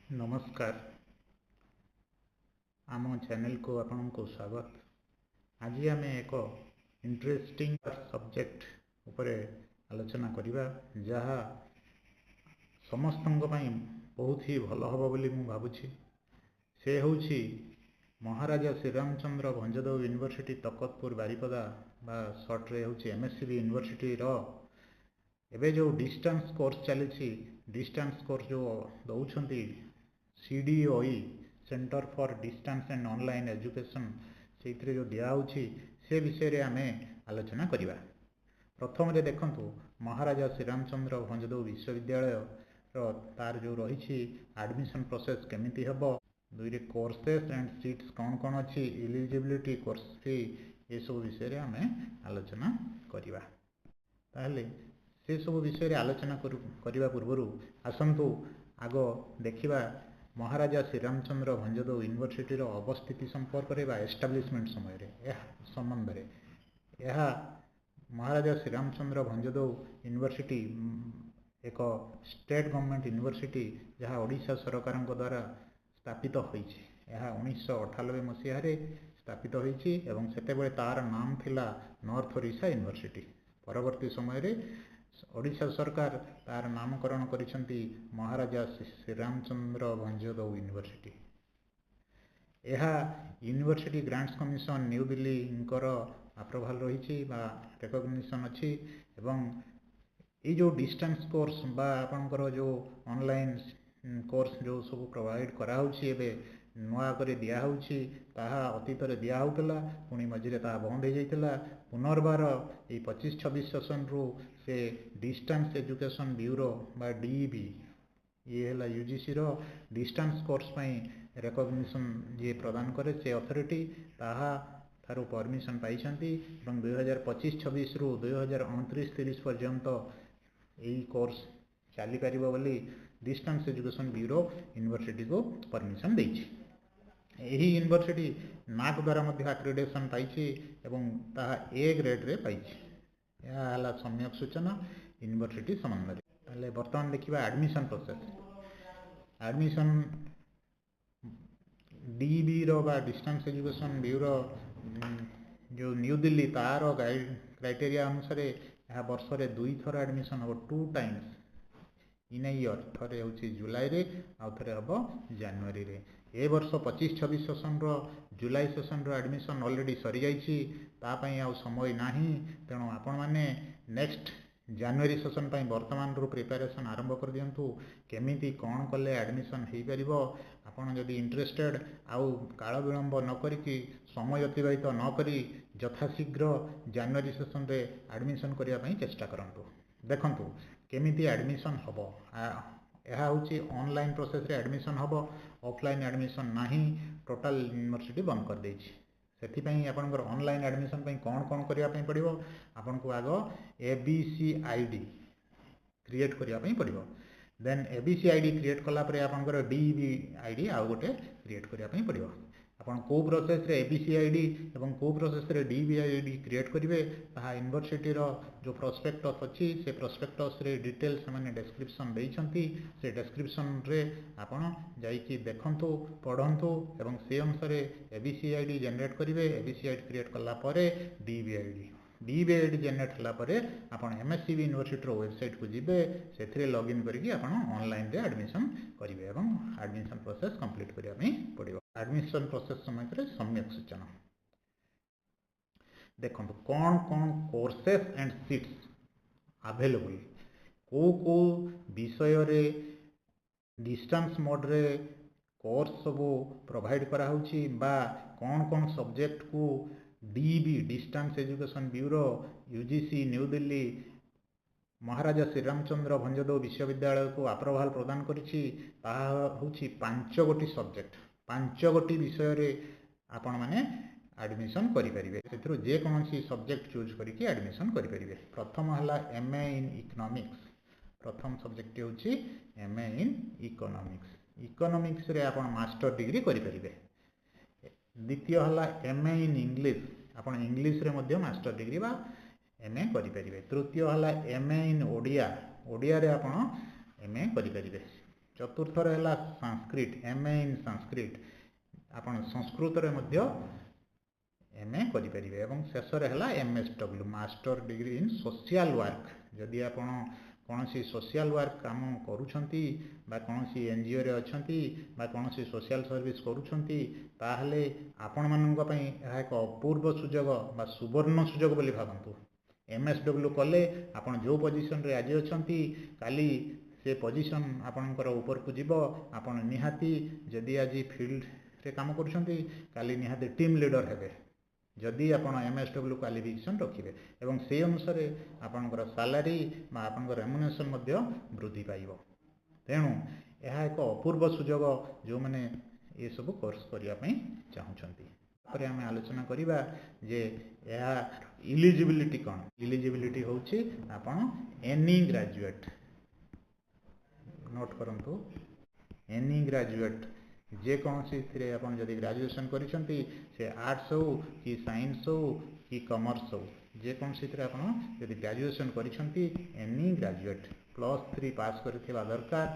नमस्कार आम चैनल को आपन को स्वागत। आज आम एक इंटरेस्टिंग सब्जेक्ट उपरे आलोचना करिबा जहा समस्त बहुत ही भल हम बोली मु भाबुछि। से होछि महाराजा श्रीरामचंद्र भंजदेव यूनिवर्सिटी तकतपुर बारिपदा बा शॉर्ट रे होछि एमएससीबी यूनिवर्सिटी रो एबे जो डिस्टेंस कोर्स चली डिस्टेंस कोर्स जो दौरान CDOE centre for distance and online education से जो दिखाई से विषय रे आमे आलोचना करिबा। प्रथम रे देखंतु महाराजा श्रीरामचंद्र भंजदेव विश्वविद्यालय रो तार जो रही एडमिशन प्रोसेस केमिति हबो, दुई रे कोर्सेस एंड सीट्स कौन कौन अच्छी, एलिजिबिलिटी, कोर्स फी, ये सब विषय रे आमे आलोचना करिबा। ताहले से सब विषय रे आलोचना करिबा पूर्वरु आसंतु आगो देखिबा महाराजा श्रीरामचंद्र भंजदेव यूनिवर्सिटी रो अवस्थिति संपर्क रे बा एस्टाब्लिशमेंट समय रे संबंध रे। यह महाराजा श्रीरामचंद्र भंजदेव यूनिवर्सिटी एक स्टेट गवर्नमेंट यूनिवर्सिटी जहाँ ओडिशा सरकार द्वारा स्थापित होईछि। यह 1998 मसीह रे स्थापित होईछि एवं सेतेबेले तार नाम थिला नॉर्थ ओडिशा यूनिवर्सिटी। परवर्ती समय रे ओडिशा सरकार तार नामकरण करिसेंती महाराजा श्रीरामचंद्र भंजदेव यूनिवर्सिटी। यह university grants commission new Delhi इंकर अप्रूवल रही बा रिकॉग्निशन अच्छी एवं ये जो डिस्टेंस कोर्स बा आपनकर जो ऑनलाइन कोर्स जो सब प्रोवाइड कराउछि एबे नुआ करे दिया होछि ताहा अतीत रे दिया होतला पुनी मझिरे ताहा बंद हो जाइतला। पुनर्बार ये 25-26 सेशन रु से डिस्टेंस एजुकेशन ब्यूरो बा DEB ये हला UGC रो डिस्टेंस कोर्स पई रिकॉग्निशन जे प्रदान करे से अथॉरिटी ताहा थारु परमिशन पाइछंती एवं 2025-26 रु 2029-30 पर्यंत यही कोर्स चली पारिबो बोली डिस्टेंस एजुकेशन ब्यूरो यूनिवर्सिटी को परमिशन देछि। यही यूनिवर्सिटी नाक द्वारा मध्य एक्रेडिटेशन पाइछि एवं ताहा A ग्रेड रे पाइछि। यह हला सम्यक सूचना यूनिवर्सिटी संबंध रे। ताले वर्तमान देखिबा एडमिशन प्रोसेस। एडमिशन DEB रो बा डिस्टेंस एजुकेशन ब्यूरो जो न्यू दिल्ली तार क्राइटेरिया अनुसार यह वर्ष रे 2 थर एडमिशन हो 2 टाइम्स इन ए ईयर। थरे होछि जुलाई रे आ थरे हबो जनवरी रे। ए वर्ष 25-26 सेशन रो जुलाई सेशन रो एडमिशन ऑलरेडी सरी जाइछि ता पई आ समय नाही, तेणु आपण माने नेक्स्ट जनवरी सेशन पई वर्तमान रो प्रिपरेशन आरंभ कर दियंतु। केमिति कोन कले एडमिशन हेई परिबो आपण जदि इंटरेस्टेड आउ काल विलंब न करिकि समय अतिबाहित न करी यथाशीघ्र जनवरी सेशन रे एडमिशन करिया पई चेष्टा करंतु। देखंतु केमिति एडमिशन हबो। यह होची ऑनलाइन प्रोसेस रे एडमिशन हबो, ऑफलाइन एडमिशन नाही। टोटल यूनिवर्सिटी बंद कर देछि। सेथि पई आपनकर ऑनलाइन एडमिशन पई कोन करिया पई पड़िबो आपनको आगो ABCID क्रिएट करिया पई पड़िबो। देन ABCID क्रिएट कला परे आपनकर DEB ID आ गोटे क्रिएट करिया पई पड़िबो। आपन को प्रोसेस रे ABCID एवं को प्रोसेस रे DEB ID क्रिएट करिवे ताहा यूनिवर्सिटी रो जो प्रोस्पेक्टस अछि से प्रोस्पेक्टस रे डिटेल्स माने डिस्क्रिप्शन देइछंती। से डिस्क्रिप्शन रे आपन जाई कि देखंतु पढंतु एवं से अनुसार ABCID जनरेट करिवे। ABCID क्रिएट कला परे DEB ID जनरेट हला परे आपन MSCB यूनिवर्सिटी रो वेबसाइट को जिबे, सेथरे लॉगिन करिकि आपन ऑनलाइन रे एडमिशन करिवे एवं एडमिशन प्रोसेस कंप्लीट करिया पई पड़िबो। एडमिशन प्रोसेस समय रे सम्यक सूचना देखंतु कोन कोर्सेस एंड सीट्स अवेलेबल को विषय रे डिस्टेंस मोड रे कोर्स सब प्रोवाइड करा होछि बा कोन सब्जेक्ट को DEB distance education bureau UGC new Delhi Maharaja Sriramchandra Bhanjadeo विश्वविद्यालय को अप्रूवल प्रदान करिछि। ताहा होछि 5 गोटी सब्जेक्ट 5 गोटी विषय रे आपण माने एडमिशन करि परिबे। सेथरो जे कोनोसी सब्जेक्ट चूज करिकि एडमिशन करि परिबे। प्रथम हला MA इन इकोनॉमिक्स। प्रथम सब्जेक्ट होछि MA इन इकोनॉमिक्स रे आपण मास्टर डिग्री करि परिबे। द्वितीय हला MA इन इंग्लिश। आपण इंग्लिश रे मध्ये मास्टर डिग्री बा MA करि परिबे। तृतीय हला MA इन ओडिया। ओडिया रे आपण MA करि परिबे। चतुर्थरे है संस्कृत एमए इन संस्कृत आपण संस्कृत रे मध्य एमए करि परिबे एवं शेष रे हला MSW master degree in social work जदि आपण कौनसी सोशल वर्क काम करूछंती बा कौनसी एनजीओ रे अछंती बा कौनसी सोशल सर्विस करूछंती ताहले आपण माननका पई एहा एक अपूर्व सुजोग बा सुवर्ण सुजोग बोली भाबंतु एमएसडब्ल्यू कले आपण जो पोजीशन रे आज अछंती काली से पोजीशन आपणकर ऊपर को जीव आपण निहाती जदि आज फील्ड रे काम करूछंती काली निहाती टीम लीडर हेबे जदि आपण एमएसडब्ल्यू क्वालिफिकेशन रखिबे एवं से अनुसार आपणकर सैलरी बा आपणकर रेम्युनरेशन मध्य वृद्धि पाइबो तेणु यह एक अपूर्व सुजोग जो माने ये सब कोर्स करिया पई चाहुछंती पर आम आलोचना करिबा जे यह इलिजिबिलिटी कौन इलिजिबिलिटी होची आपण एनी ग्रेजुएट नोट करंतु एनी ग्रेजुएट जे कौन सी थी आप ग्रेजुएशन करिसेंती से आर्ट्स हो कि साइंस हो कि कॉमर्स हो जे कौन सी थी आप ग्रेजुएशन करिसेंती एनी ग्रेजुएट +3 पास करथिबा दरकार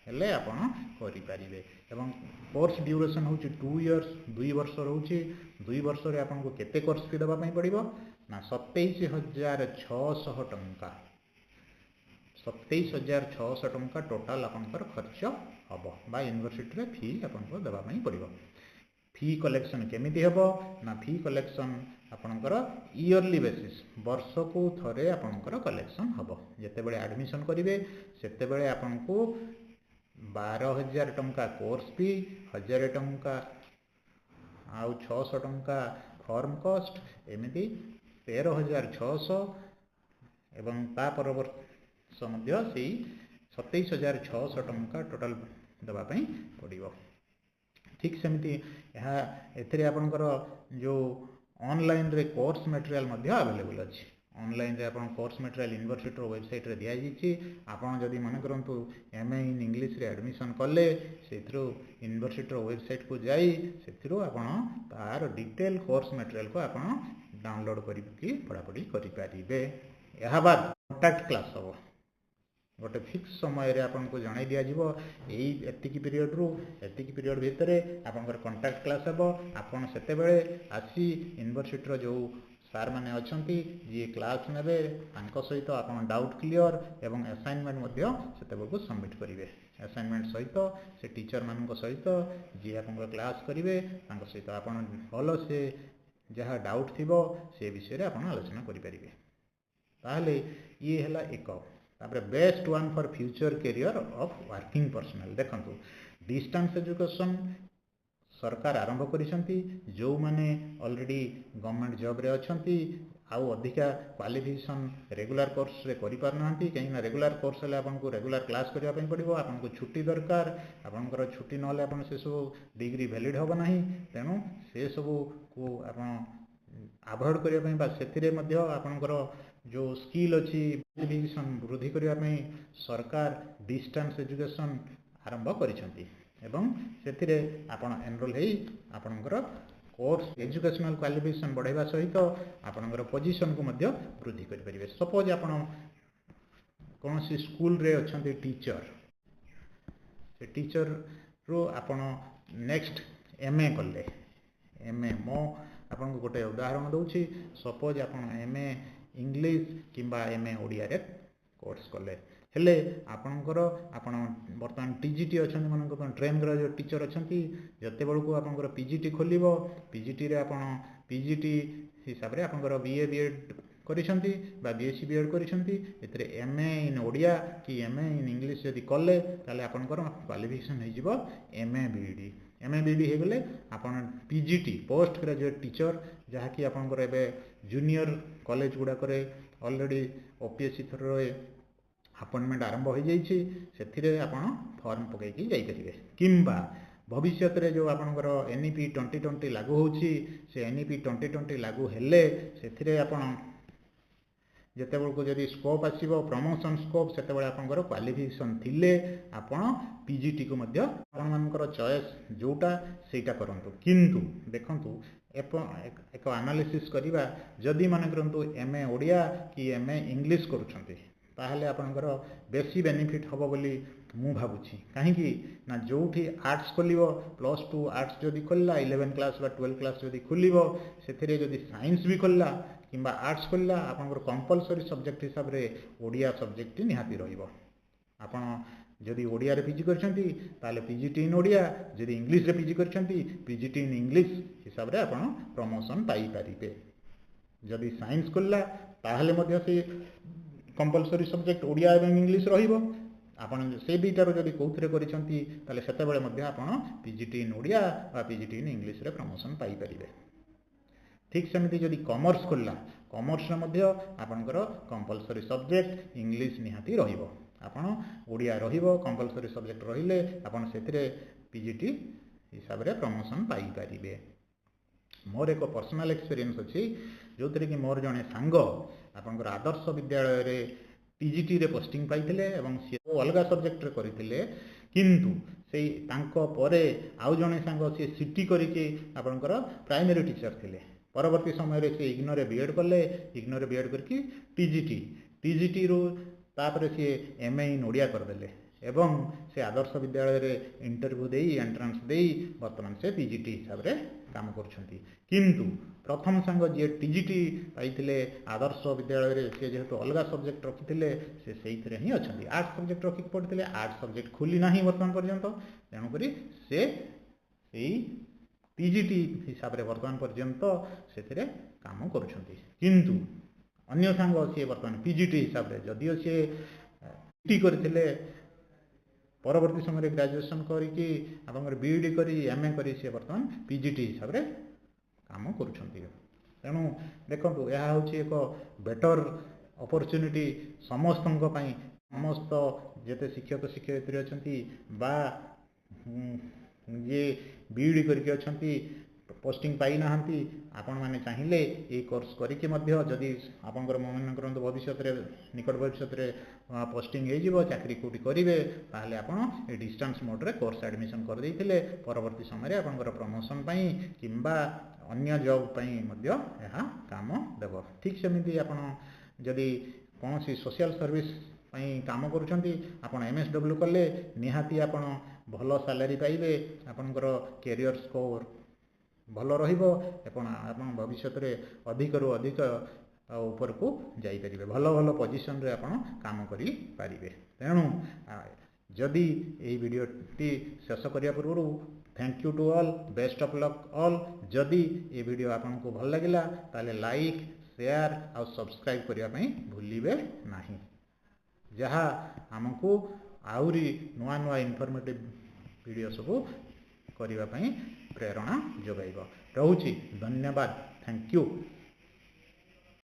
हेले आपण करि परिबे एवं कोर्स ड्यूरेशन होची 2 इयर्स 2 वर्ष रहउची 2 वर्ष रे आपन को केते कोर्स फी देबा पई पड़िबो ना 27600 टंका 27600 टंका टोटल आपनकर खर्च हबो बा यूनिवर्सिटी रे फी आपन को देबा पई पड़िबो फी कलेक्शन केमिति हेबो ना फी कलेक्शन आपनकर ईयरली बेसिस वर्ष को थरे आपनकर कलेक्शन हबो जते बेले एडमिशन करिवे सेते बेले आपन को 12000 टंका कोर्स फी 1000 टंका आउ 600 टंका फॉर्म कॉस्ट एमिति 13600 एवं ता परवर्ष मध्य से 27600 टंका टोटल देबा पई पड़िबो ठीक सेमिति यह एथिरे आपनकर जो ऑनलाइन रे कोर्स मटेरियल मध्य अवेलेबल अछि ऑनलाइन रे आपन कोर्स मटेरियल यूनिवर्सिटी रो वेबसाइट रे दिया जिछि आपन जदि मन करंतु एमए इन इंग्लिश रे एडमिशन करले सेथरो यूनिवर्सिटी रो वेबसाइट को जाई सेथरो आपन तार डिटेल कोर्स मटेरियल को आपन डाउनलोड करि कि पढापढी करि परिबे एहा बाद कॉन्टैक्ट क्लास हो गोटे फिक्स समय रे आपन को जणाई दिया जिवो एई एतिकी पीरियड रु एतिकी पीरियड भितरे आपनकर कॉन्टैक्ट क्लास हेबो आपन सेते बेले आसी यूनिवर्सिटी रो जो सार माने अछंती जे क्लास नेबे तांको सहित आपन डाउट क्लियर एवं असाइनमेंट मध्य सेते बेलको सबमिट करिवे असाइनमेंट सहित से टीचर मानक सहित जे आपन क्लास करिवे तांको सहित आपन भलो से जहा डाउट थिबो से विषय रे आपन आलोचना करि परिबे ताहले ये हला एक तापर best one for future career of working personal देखंतु डिस्टेंस एजुकेशन सरकार आरंभ करिसंती जो माने ऑलरेडी गवर्नमेंट जॉब रे अछंती आउ अधिका क्वालिफिकेशन रेगुलर कोर्स रे करि पार नांती कहीं रेगुलर कोर्स ले आपन को रेगुलर क्लास करिया पई पड़िबो आपन को छुट्टी दरकार आपन को छुट्टी नले आपन से सब डिग्री वैलिड होबो नाही तेनु से सब को आपन अवॉइड करिया पई बा सेथिरे मध्ये आपन को जो स्किल अछि क्वालिफिकेशन वृद्धि करिया पई सरकार डिस्टेंस एजुकेशन आरंभ करिसंती एवं सेथिरे आपण एनरोल हेई आपनकर कोर्स एजुकेशनल क्वालिफिकेशन बढ़ाइबा सहित आपनकर पोजीशन को मध्य वृद्धि करि परिबे सपोज आपण कोनसी स्कूल रे अछंती टीचर से टीचर रो आपण नेक्स्ट एमए करले एमए मो आपन को गोटे उदाहरण दउछि सपोज आपण एमए इंग्लिश किंबा एमए ओडिया रे कोर्स करले हेले आपनकर आपण वर्तमान टीजीटी अछन मनक ट्रेन ग्रेजुएट टीचर अछंती जते बेलको आपनकर पीजीटी खोलिबो पीजीटी रे आपण पीजीटी हिसाब रे आपनकर बीए बीएड करिसंती बा बीएससी बीएड करिसंती एतरे एमए इन ओडिया कि एमए इन इंग्लिश यदि कले ताले आपनकर क्वालिफिकेशन हे जिवो एमए बीडी हे गेले आपण पीजीटी पोस्ट ग्रेजुएट टीचर जहा कि आपनकर एबे जूनियर कॉलेज गुडा करे ऑलरेडी ओपीएससी थरो अपॉइंटमेंट आरंभ हो जाइए से आपण फॉर्म पकईकि जाइए किंबा भविष्य रे जो आपनकर एनईपी 2020 लागू होची से एनईपी 2020 लागू हेले से आपण जेते बेलको जदि स्कोप आसीबो प्रमोशन स्कोप सेते बेले आपनकर क्वालिफिकेशन थिले आपण पीजीटी को मध्य आपण मानकर चॉइस जोटा सेटा करंतु किंतु देखंतु एक एनालिसिस करिबा जदि माने करंतु एमए ओडिया कि एमए इंग्लिश करूछंती ताहले आपनकर बेसी बेनिफिट हबो बोली मु भाबुछि काहेकि ना जोठी आर्ट्स खोलिबो +2 आर्ट्स जदि खोलला 11 क्लास बा 12 क्लास जदि खोलिबो सेथिरे जदि साइंस भी खोलला किंबा आर्ट्स खोलला आपनकर कंपलसरी सब्जेक्ट हिसाब रे ओडिया सब्जेक्ट निहाती रहिबो आपण जदि ओडिया रे पीजी करछंती ताले पीजीटी इन ओडिया जदि इंग्लिश रे पीजी करछंती पीजीटी इन इंग्लिश हिसाब रे आपण प्रमोशन पाई परिबे जदि साइंस खोलला ताहले मध्ये से कंपलसरी सब्जेक्ट ओडिया एवं इंग्लिश रहिबो आपण से दुईटार जदि कौथिरे करिसंती ताले सेते बेले मध्ये आपण पीजीटी इन ओडिया बा पीजीटी इन इंग्लिश रे प्रमोशन पाई परिबे ठीक सेमिति जदि कॉमर्स खोलला कॉमर्स रे मध्ये आपनकर कंपलसरी सब्जेक्ट इंग्लिश निहाती रहिबो आपण ओडिया रहिबो कंपलसरी सब्जेक्ट रहिले आपण सेथिरे पीजीटी हिसाब रे प्रमोशन पाई परिबे मोर एक पर्सनल एक्सपीरियंस अछि जोतरे कि मोर जने सांग आपनकर आदर्श विद्यालय रे टीजीटी रे पोस्टिंग पाइथिले एवं से अलगा सब्जेक्ट रे करिथिले किंतु सेई तांको परे आउ जने सांग से सिटी करिके आपनकर प्राइमरी टीचर थिले परवर्ती समय रे से इग्नोर रे बीएड करले इग्नोर रे बीएड करके टीजीटी रो तापर से एमए इन ओडिया कर देले एवं से आदर्श विद्यालय रे इंटरव्यू देई एंट्रेंस देई वर्तमान से पीजीटी हिसाब रे काम करछंती किंतु प्रथम संग जे टीजीटी पाइथिले आदर्श विद्यालय रे से जेहेतु अलगा सब्जेक्ट रखिथिले से सेइथरे ही अछंती आर्ट्स सब्जेक्ट रखि पढिथिले आर्ट्स सब्जेक्ट खुली नाही वर्तमान पर्यंत तेणु करी से सेई टीजीटी हिसाब रे वर्तमान पर्यंत सेथिरे काम करछंती किंतु अन्य सांग से वर्तमान पीजीटी हिसाब रे जदियो से टी करथिले परवर्ती समय ग्रेजुएशन करिकी आपनकर बीईडी करी एमए करी से वर्तमान पीजीटी हिसाब रे काम करूछंती तेणु देखंतु यह होछि एक बेटर अपॉर्चुनिटी समस्तଙ୍କ ପାଇଁ समस्त जेते शिक्षक शिक्षयित्री अछंती बा ये बीईडी करके अछंती पोस्टिंग पाई नाहंती आपण माने चाहिए ये कोर्स करिके मध्य जदि आपनकर मन करंतु भविष्य रे निकट भविष्य रे पोस्टिंग हे जिवो चाकरी कोठी करिवे ताहले आपण ए डिस्टेंस मोड रे कोर्स एडमिशन कर देथिले परवर्ती समय रे आपनकर प्रमोशन पई किंबा अन्य जॉब पई मध्य एहा काम देबो ठीक सेमिति आपण जदि कोनोसी सोशल सर्विस पई काम करूछंती आपण एमएसडब्ल्यू करले निहाती आपण भलो सैलरी पाइबे आपनकर कैरियर स्कोर भलो रहिबो एपन आपण भविष्य रे अधिक रु अधिक ऊपर को जाई परिबे भलो भलो पोजीशन रे आपण काम करि परिबे तेणु जदि ए वीडियो टी शेष करिया पूर्व thank you to all best of luck all जदि ए वीडियो आपन को भल लागिला ताले लाइक शेयर और सब्सक्राइब करिया पई भूलिबे नाही जहा हमकु आउरी नुआ नुआ इन्फॉर्मेटिव वीडियो सब करिवा पई प्रेरणा जोगाइबो रहुची धन्यवाद थैंक यू।